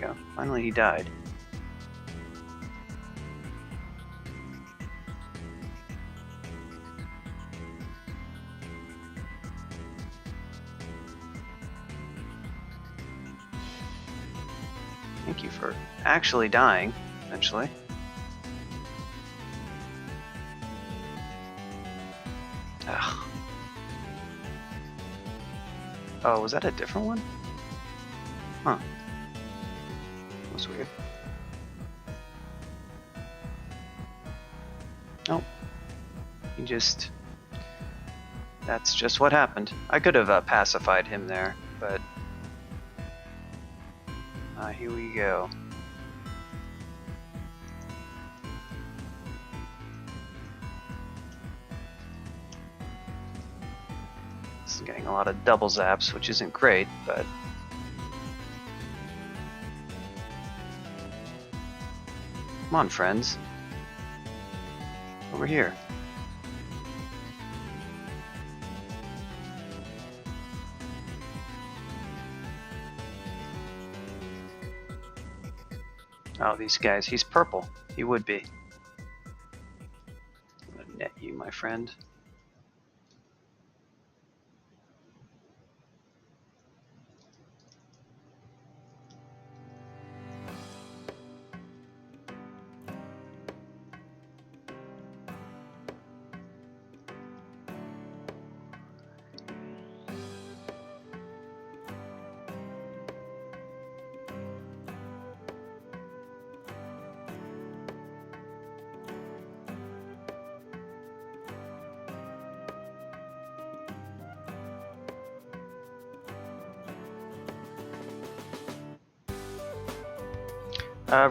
go. Finally he died. Thank you for actually dying, eventually. Ugh. Oh, was that a different one? Huh. That was weird. Nope. He just... That's just what happened. I could have pacified him there, but... here we go. This is getting a lot of double zaps, which isn't great, but... Come on, friends. Over here. Oh, these guys. He's purple. He would be. I'm gonna net you, my friend.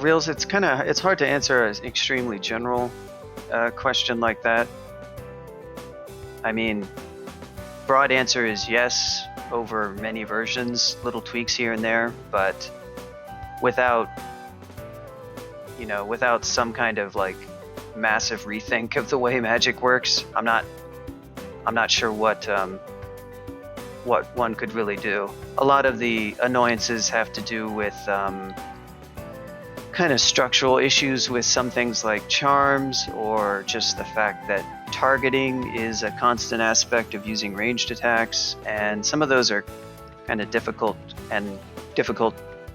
Reels, it's hard to answer an extremely general question like that. I mean, broad answer is yes over many versions, little tweaks here and there, but without some kind of like massive rethink of the way Magic works, I'm not sure what one could really do. A lot of the annoyances have to do with kind of structural issues with some things like charms, or just the fact that targeting is a constant aspect of using ranged attacks, and some of those are kind of difficult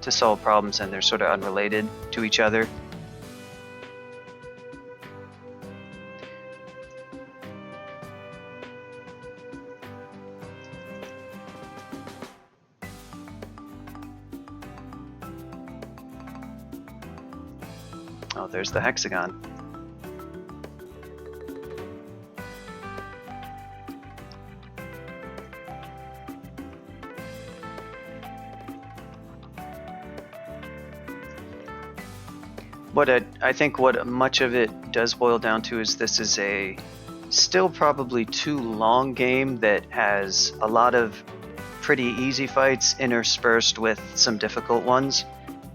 to solve problems, and they're sort of unrelated to each other. Oh, there's the hexagon. I think what much of it does boil down to is this is a still probably too long game that has a lot of pretty easy fights interspersed with some difficult ones,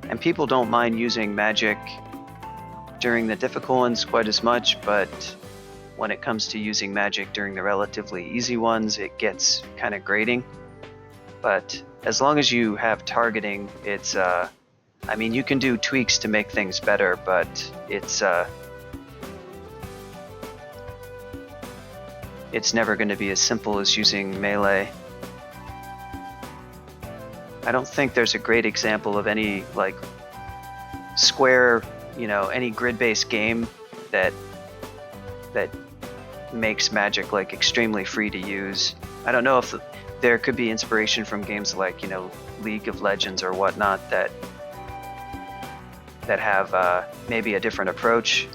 and people don't mind using magic during the difficult ones quite as much, but when it comes to using magic during the relatively easy ones, it gets kind of grating. But as long as you have targeting, it's I mean, you can do tweaks to make things better, but it's never going to be as simple as using melee. I don't think there's a great example of any like square, any grid-based game that makes Magic like extremely free to use. I don't know if there could be inspiration from games like League of Legends or whatnot that have maybe a different approach.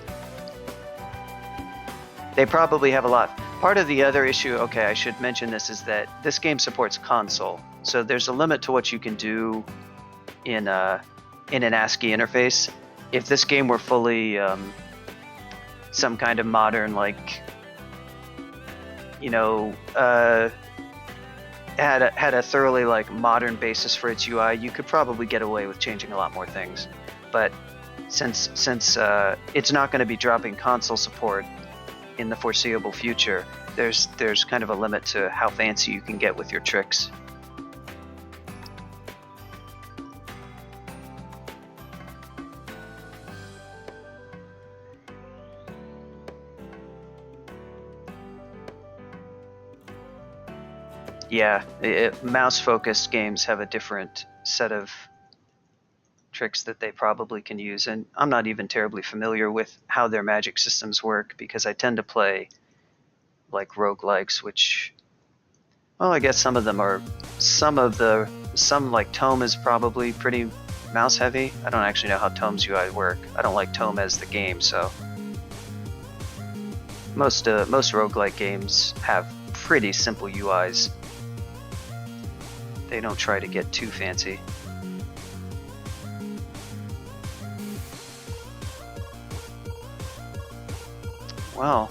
They probably have a lot. Part of the other issue, okay, I should mention this, is that this game supports console, so there's a limit to what you can do in an ASCII interface. If this game were fully some kind of modern, like, had a thoroughly like modern basis for its UI, you could probably get away with changing a lot more things. But since it's not going to be dropping console support in the foreseeable future, there's kind of a limit to how fancy you can get with your tricks. Yeah, mouse-focused games have a different set of tricks that they probably can use, and I'm not even terribly familiar with how their magic systems work because I tend to play like roguelikes, which, well, I guess some of them are, some like Tome is probably pretty mouse heavy. I don't actually know how Tome's UI work. I don't like Tome as the game, so most roguelike games have pretty simple UIs. They don't try to get too fancy. Well,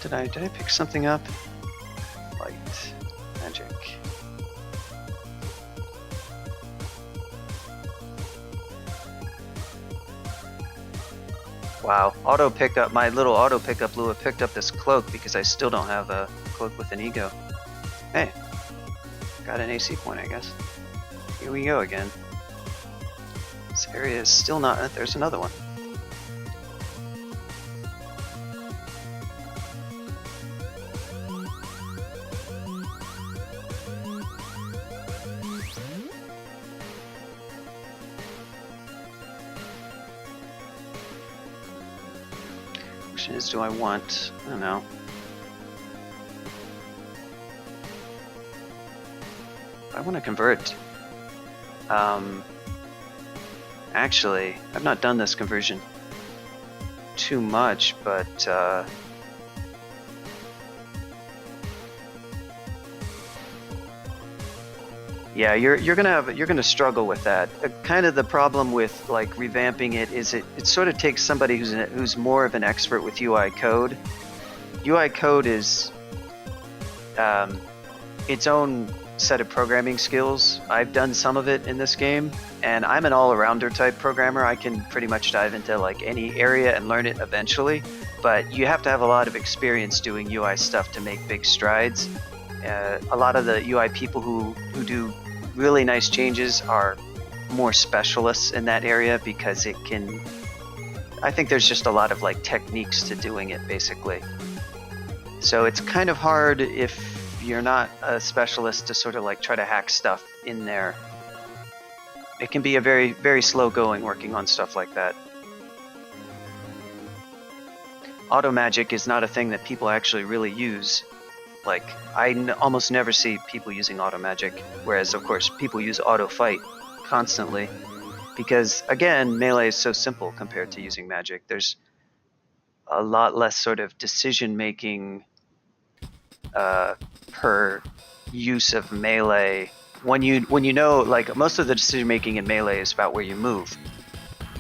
did I pick something up? Light, magic. Wow, auto pickup, my little auto pickup Lua picked up this cloak because I still don't have a cloak with an ego. Hey, got an AC point, I guess. Here we go again. This area is still not, there's another one. Question is, do I want, I don't know. I want to convert. Actually, I've not done this conversion too much, but yeah, you're gonna struggle with that. Kind of the problem with like revamping it is it sort of takes somebody who's more of an expert with UI code. UI code is its own set of programming skills. I've done some of it in this game, and I'm an all-arounder type programmer. I can pretty much dive into like any area and learn it eventually, but you have to have a lot of experience doing UI stuff to make big strides. A lot of the UI people who do really nice changes are more specialists in that area because it can, I think there's just a lot of like techniques to doing it basically. So it's kind of hard if you're not a specialist to sort of like try to hack stuff in there. It can be a very, very slow going working on stuff like that. Auto magic is not a thing that people actually really use. Like, I almost never see people using auto magic, whereas of course people use auto fight constantly because again, melee is so simple compared to using magic. There's a lot less sort of decision making per use of melee. When you know, like most of the decision making in melee is about where you move,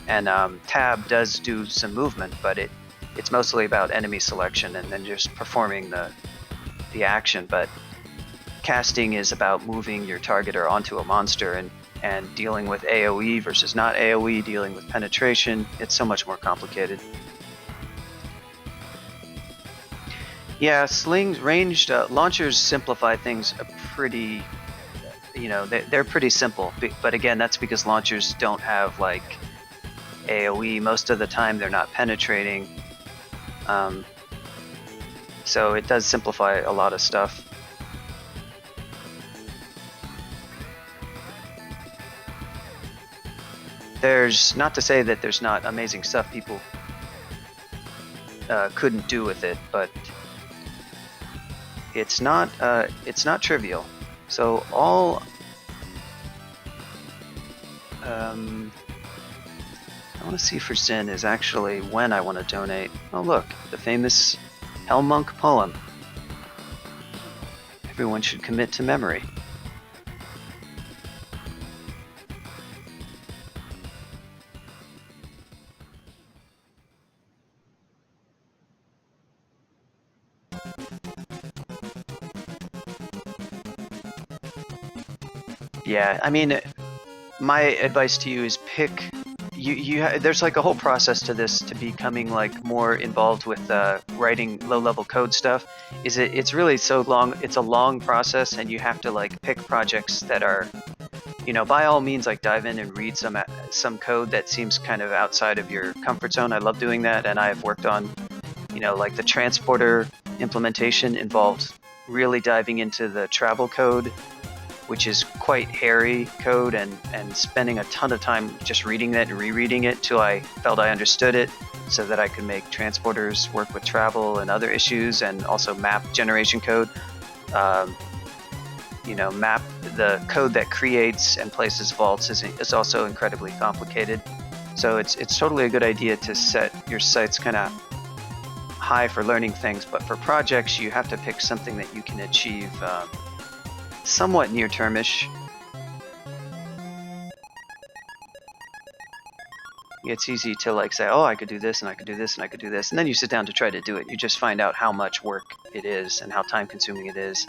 and tab does do some movement, but it's mostly about enemy selection and then just performing the action. But casting is about moving your targeter onto a monster and dealing with AoE versus not AoE, dealing with penetration. It's so much more complicated. Yeah, slings, ranged launchers simplify things pretty, you know, they're pretty simple. But again, that's because launchers don't have like AoE. Most of the time they're not penetrating. So it does simplify a lot of stuff. There's not to say that there's not amazing stuff people couldn't do with it, but it's not trivial. So all I want to see for Sin is actually when I want to donate. Oh look, the famous Hell Monk poem. Everyone should commit to memory. Yeah, I mean, my advice to you is pick. There's like a whole process to this to becoming like more involved with writing low-level code stuff. It's really so long. It's a long process, and you have to like pick projects that are, you know, by all means, like dive in and read some code that seems kind of outside of your comfort zone. I love doing that, and I've worked on, you know, like the transporter implementation involved really diving into the travel code, which is quite hairy code, and spending a ton of time just reading it and rereading it till I felt I understood it, so that I could make transporters work with travel and other issues, and also map generation code. Map the code that creates and places vaults is also incredibly complicated. So it's totally a good idea to set your sights kind of high for learning things, but for projects you have to pick something that you can achieve somewhat near-termish. It's easy to like say, oh, I could do this and I could do this and I could do this, and then you sit down to try to do it. You just find out how much work it is and how time-consuming it is.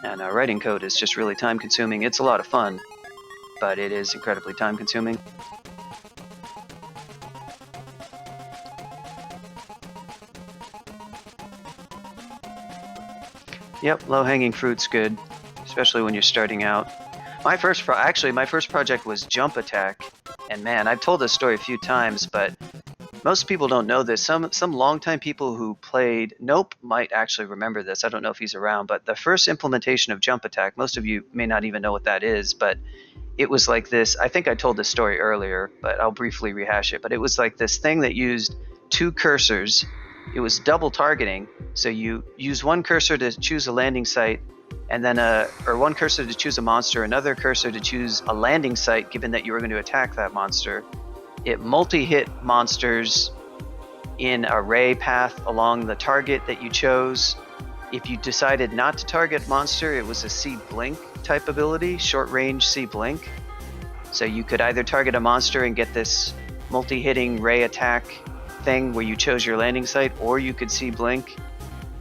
And writing code is just really time-consuming. It's a lot of fun, but it is incredibly time-consuming. Yep, low-hanging fruit's good, especially when you're starting out. My first project was Jump Attack, and man, I've told this story a few times, but most people don't know this. Some longtime people who played Nope might actually remember this. I don't know if he's around, but the first implementation of Jump Attack, most of you may not even know what that is, but it was like this. I think I told this story earlier, but I'll briefly rehash it. But it was like this thing that used two cursors. It was double targeting, so you use one cursor to choose a landing site, and then one cursor to choose a monster, another cursor to choose a landing site, given that you were going to attack that monster. It multi-hit monsters in a ray path along the target that you chose. If you decided not to target monster, it was a C blink type ability, short range C blink. So you could either target a monster and get this multi-hitting ray attack thing where you chose your landing site, or you could see blink.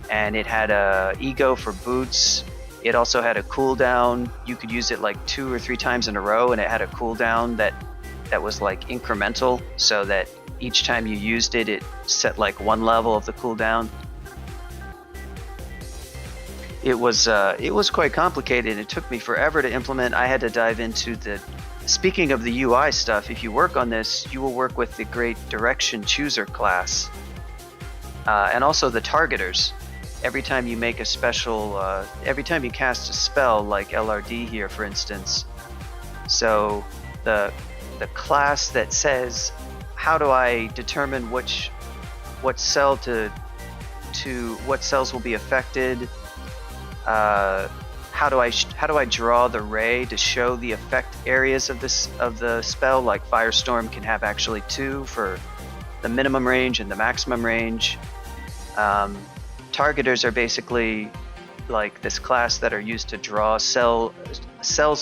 And it had a ego for boots. It also had a cooldown. You could use it like 2 or 3 times in a row, and it had a cooldown that was like incremental, so that each time you used it, it set like one level of the cooldown. It was quite complicated. It took me forever to implement. I had to dive into the. Speaking of the UI stuff, if you work on this, you will work with the great Direction Chooser class, and also the targeters. Every time you make a special, every time you cast a spell, like LRD here, for instance. So the class that says, how do I determine what cell to what cells will be affected? How do I draw the ray to show the effect areas of the spell? Like Firestorm can have actually 2 for the minimum range and the maximum range. Targeters are basically like this class that are used to draw cells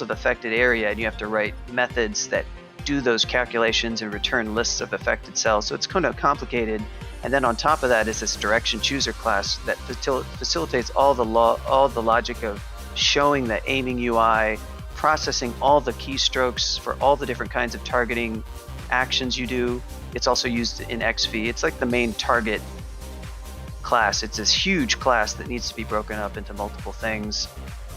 of affected area, and you have to write methods that do those calculations and return lists of affected cells. So it's kind of complicated. And then on top of that is this Direction Chooser class that facilitates all the logic of showing the aiming UI, processing all the keystrokes for all the different kinds of targeting actions you do. It's also used in XV. It's like the main target class. It's this huge class that needs to be broken up into multiple things.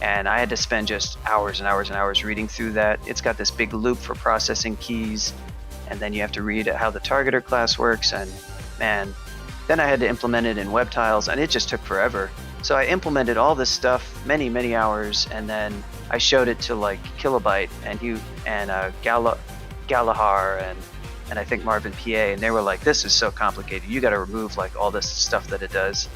And I had to spend just hours and hours and hours reading through that. It's got this big loop for processing keys, and then you have to read how the targeter class works, and man, then I had to implement it in web tiles, and it just took forever. So I implemented all this stuff, many, many hours, and then I showed it to like Kilobyte and Galahar and I think Marvin PA, and they were like, this is so complicated. You got to remove like all this stuff that it does.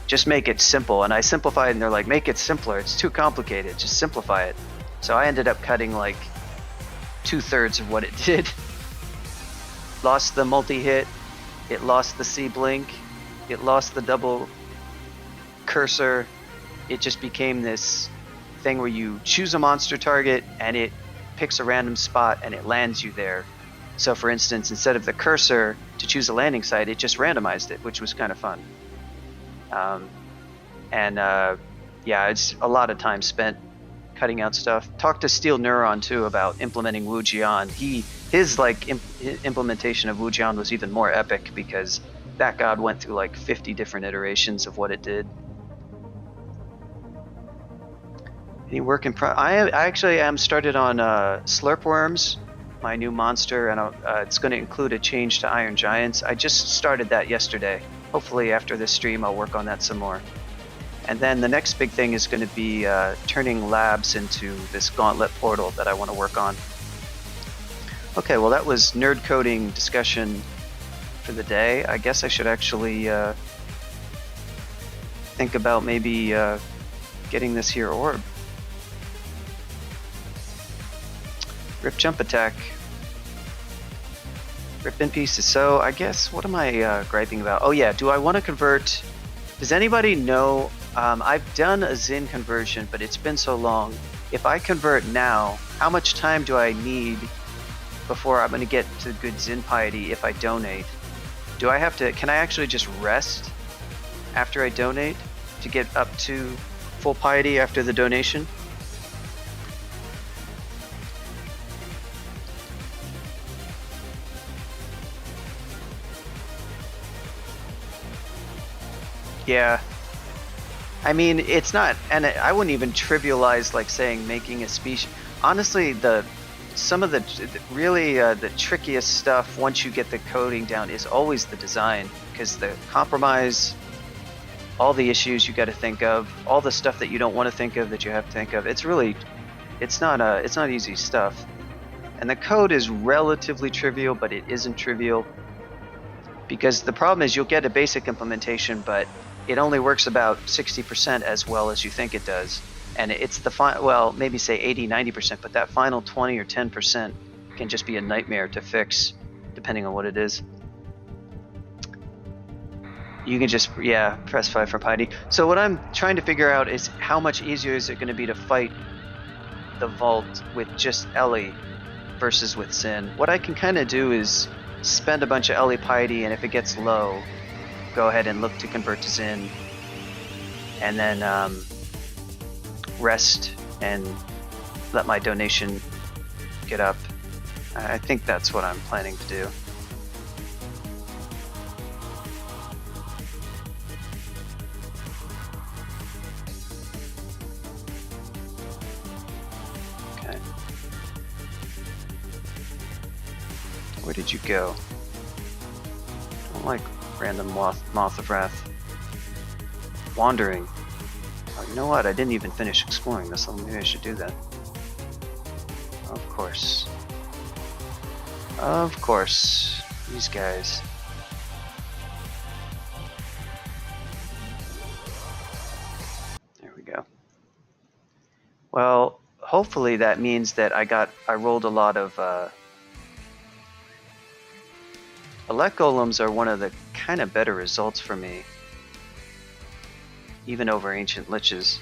Just make it simple. And I simplified, and they're like, make it simpler. It's too complicated. Just simplify it. So I ended up cutting like 2/3 of what it did. Lost the multi-hit. It lost the C blink. It lost the double cursor. It just became this thing where you choose a monster target and it picks a random spot and it lands you there. So for instance, instead of the cursor to choose a landing site, it just randomized it, which was kind of fun. Yeah, it's a lot of time spent cutting out stuff. Talked to Steel Neuron too about implementing Wujian. His implementation of Wujian was even more epic because that god went through like 50 different iterations of what it did. Any work in I actually am started on Slurp Worms, my new monster, and it's going to include a change to Iron Giants. I just started that yesterday. hopefully after this stream I'll work on that some more. And then the next big thing is going to be turning labs into this gauntlet portal that I want to work on. Okay, well that was nerd coding discussion for the day. I guess I should actually think about maybe getting this here orb. Rip jump attack. Rip in pieces. So I guess, what am I griping about? Oh yeah, do I want to convert? Does anybody know? I've done a Zin conversion, but it's been so long. If I convert now, how much time do I need before I'm going to get to good Zin piety if I donate? Do I have to, can I actually just rest after I donate to get up to full piety after the donation? Yeah. I mean, it's not, and I wouldn't even trivialize like saying making a species. Honestly, some of the really the trickiest stuff once you get the coding down is always the design, because the compromise, all the issues you got to think of, all the stuff that you don't want to think of that you have to think of. It's really, it's not easy stuff. And the code is relatively trivial, but it isn't trivial, because the problem is you'll get a basic implementation, but it only works about 60% as well as you think it does. And it's the well, maybe say 80, 90%, but that final 20 or 10% can just be a nightmare to fix, depending on what it is. You can just, yeah, press 5 for piety. So what I'm trying to figure out is how much easier is it going to be to fight the vault with just Ellie versus with Sin. What I can kind of do is spend a bunch of Ellie piety, and if it gets low, go ahead and look to convert to Zin, and then rest and let my donation get up. I think that's what I'm planning to do. Okay. Where did you go? Don't like random moth of wrath. Wandering. Oh, you know what? I didn't even finish exploring this. Maybe I should do that. Of course. Of course. These guys. There we go. Well, hopefully that means that I rolled a lot of Elect Golems are one of the kind of better results for me, even over Ancient Liches.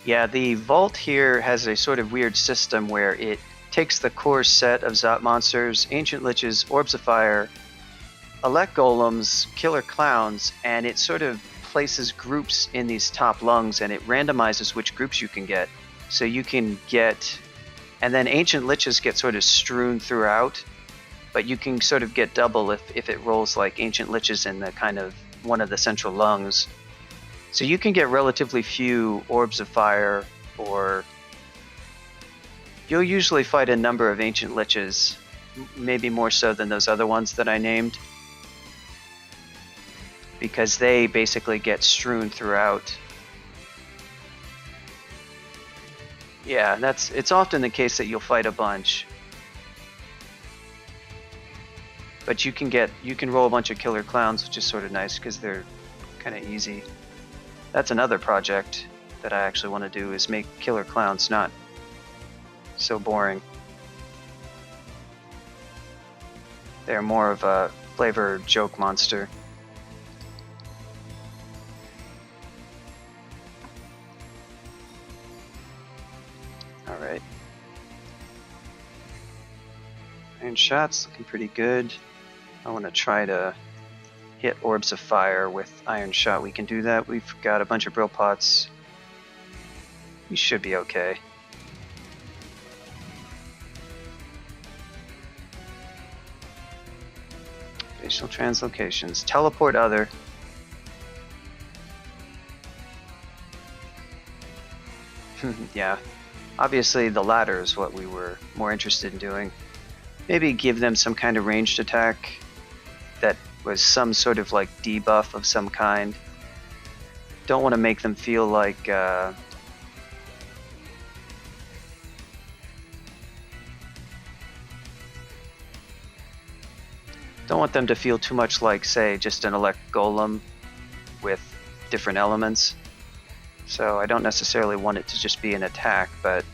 Yeah, the Vault here has a sort of weird system where it takes the core set of Zot monsters, Ancient Liches, Orbs of Fire, Elect Golems, Killer Clowns, and it sort of places groups in these top lungs, and it randomizes which groups you can get. So you can get, and then Ancient Liches get sort of strewn throughout, but you can sort of get double if it rolls like Ancient Liches in the kind of one of the central lungs. So you can get relatively few Orbs of Fire, or you'll usually fight a number of Ancient Liches, maybe more so than those other ones that I named, because they basically get strewn throughout. Yeah, it's often the case that you'll fight a bunch, but you can roll a bunch of Killer Clowns, which is sort of nice because they're kind of easy. That's another project that I actually want to do, is make Killer Clowns not so boring. They're more of a flavor joke monster. Alright. Iron Shot's looking pretty good. I want to try to hit Orbs of Fire with Iron Shot. We can do that. We've got a bunch of Brill Pots. We should be okay. Facial translocations. Teleport other. Yeah. Obviously, the latter is what we were more interested in doing. Maybe give them some kind of ranged attack that was some sort of like debuff of some kind. Don't want to make them feel like don't want them to feel too much like, say, just an elect golem with different elements. So I don't necessarily want it to just be an attack, but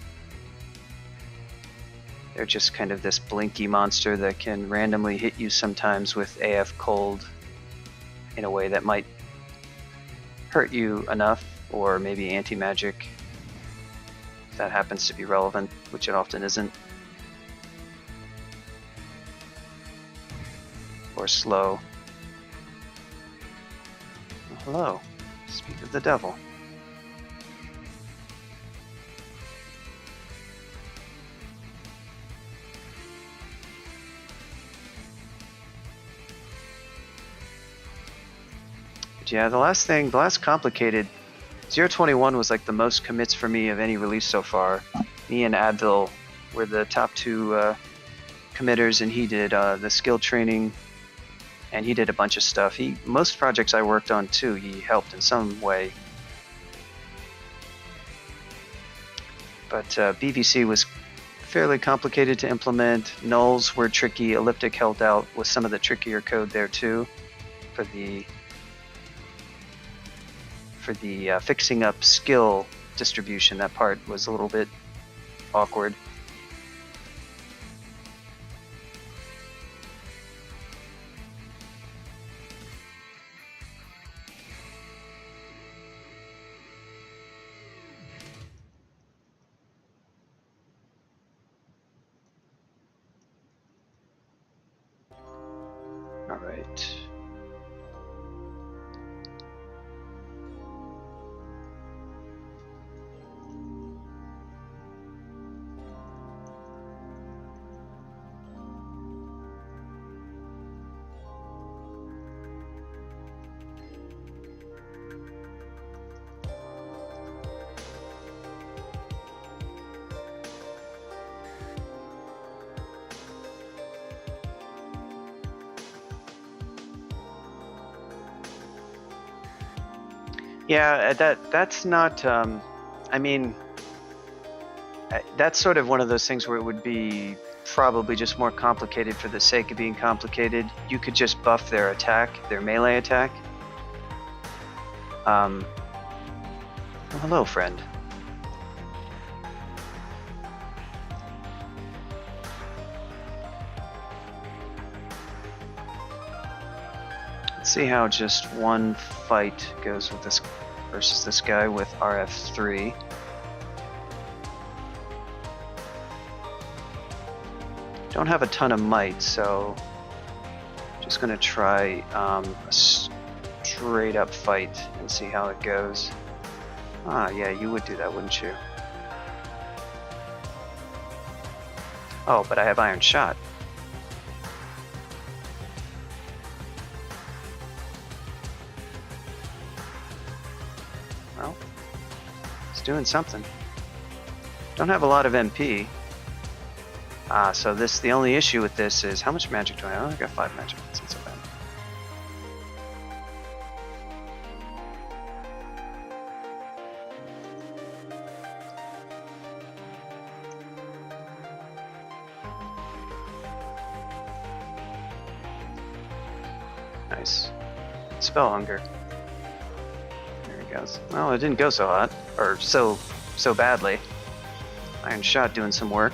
they're just kind of this blinky monster that can randomly hit you sometimes with AF cold in a way that might hurt you enough, or maybe anti-magic, if that happens to be relevant, which it often isn't. Or slow. Oh, hello. Speak of the devil. But yeah, the last complicated 021 was like the most commits for me of any release so far. Me and Advil were the top two committers, and he did the skill training, and he did a bunch of stuff. Most projects I worked on too, he helped in some way. But BVC was fairly complicated to implement. Nulls were tricky. Elliptic helped out with some of the trickier code there too, for the fixing up skill distribution. That part was a little bit awkward. All right. Yeah, that's not. I mean, that's sort of one of those things where it would be probably just more complicated for the sake of being complicated. You could just buff their attack, their melee attack. Well, hello, friend. Let's see how just one fight goes with this versus this guy with RF3. Don't have a ton of might, so just gonna try a straight up fight and see how it goes. Ah, yeah, you would do that, wouldn't you? Oh, but I have Iron Shot. Well, it's doing something. Don't have a lot of MP. So the only issue with this is how much magic do I have? I got 5 magic. That's not so bad. Nice. Spell Hunger. There he goes. Well, it didn't go so hot, or so badly. Iron Shot doing some work.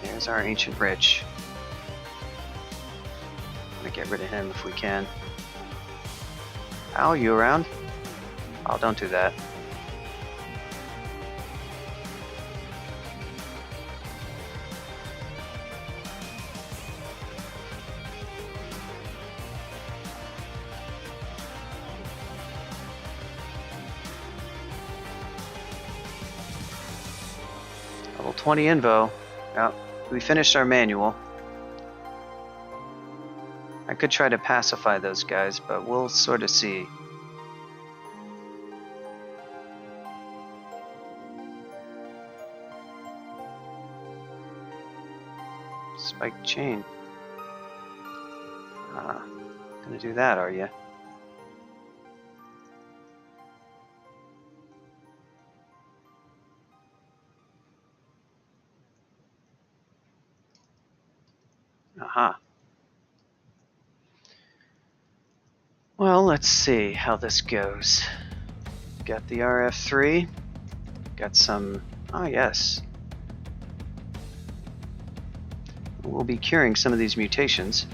There's our Ancient Rich. I'm gonna get rid of him if we can. Al, you around? Oh, don't do that. Level 20 Invo. Yep. We finished our manual. I could try to pacify those guys, but we'll sort of see. Spiked chain. Gonna do that, are you? Aha. Well, let's see how this goes. Got the RF3. Got some... Ah, yes. We'll be curing some of these mutations.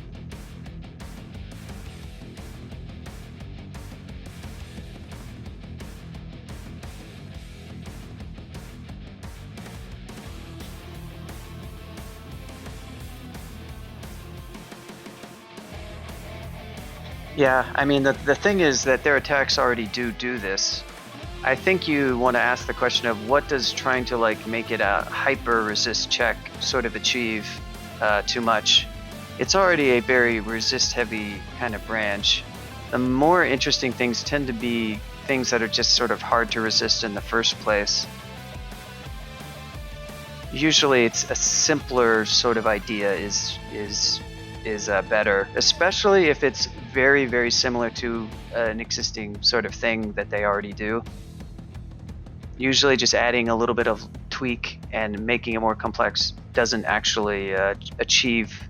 Yeah, I mean, the thing is that their attacks already do this. I think you want to ask the question of what does trying to like make it a hyper resist check sort of achieve too much. It's already a very resist heavy kind of branch. The more interesting things tend to be things that are just sort of hard to resist in the first place. Usually it's a simpler sort of idea is better, especially if it's very, very similar to an existing sort of thing that they already do. Usually just adding a little bit of tweak and making it more complex doesn't actually achieve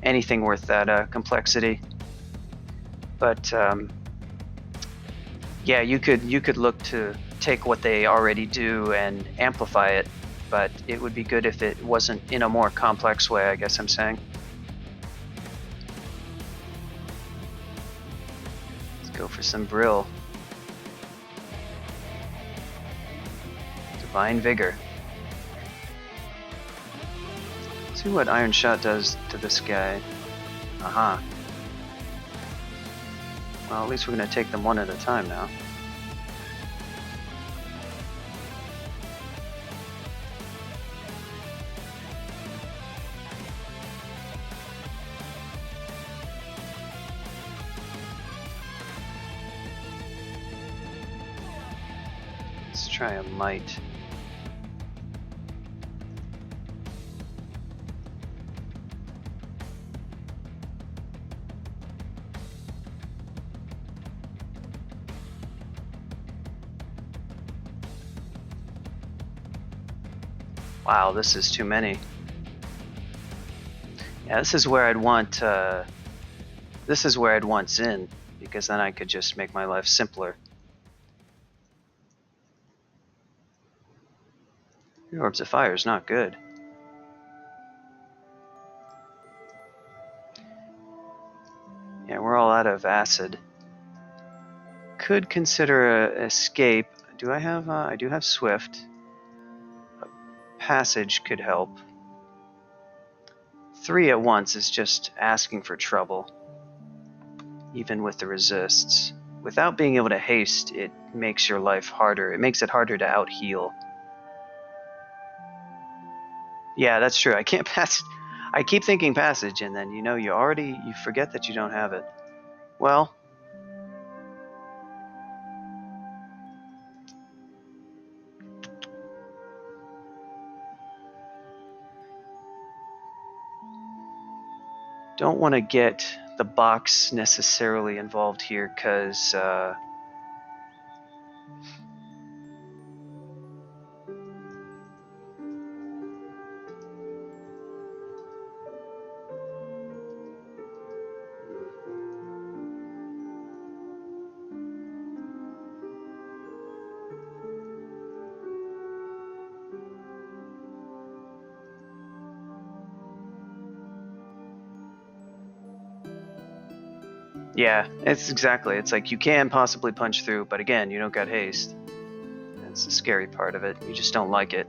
anything worth that complexity. But yeah, you could look to take what they already do and amplify it, but it would be good if it wasn't in a more complex way, I guess I'm saying. Go for some Brill. Divine Vigor. Let's see what Iron Shot does to this guy. Aha. Well, at least we're going to take them one at a time now. Try a Might. Wow, this is too many. Yeah, this is where I'd want Zin, because then I could just make my life simpler. Orbs of Fire is not good. Yeah, we're all out of acid. Could consider a escape. Do I have? I do have Swift. A passage could help. 3 at once is just asking for trouble, even with the resists. Without being able to haste, it makes your life harder. It makes it harder to out-heal. Yeah, that's true. I can't pass. I keep thinking passage, and then you forget that you don't have it. Well, don't want to get the box necessarily involved here, because yeah, it's like you can possibly punch through, but again, you don't got haste. That's the scary part of it. You just don't like it.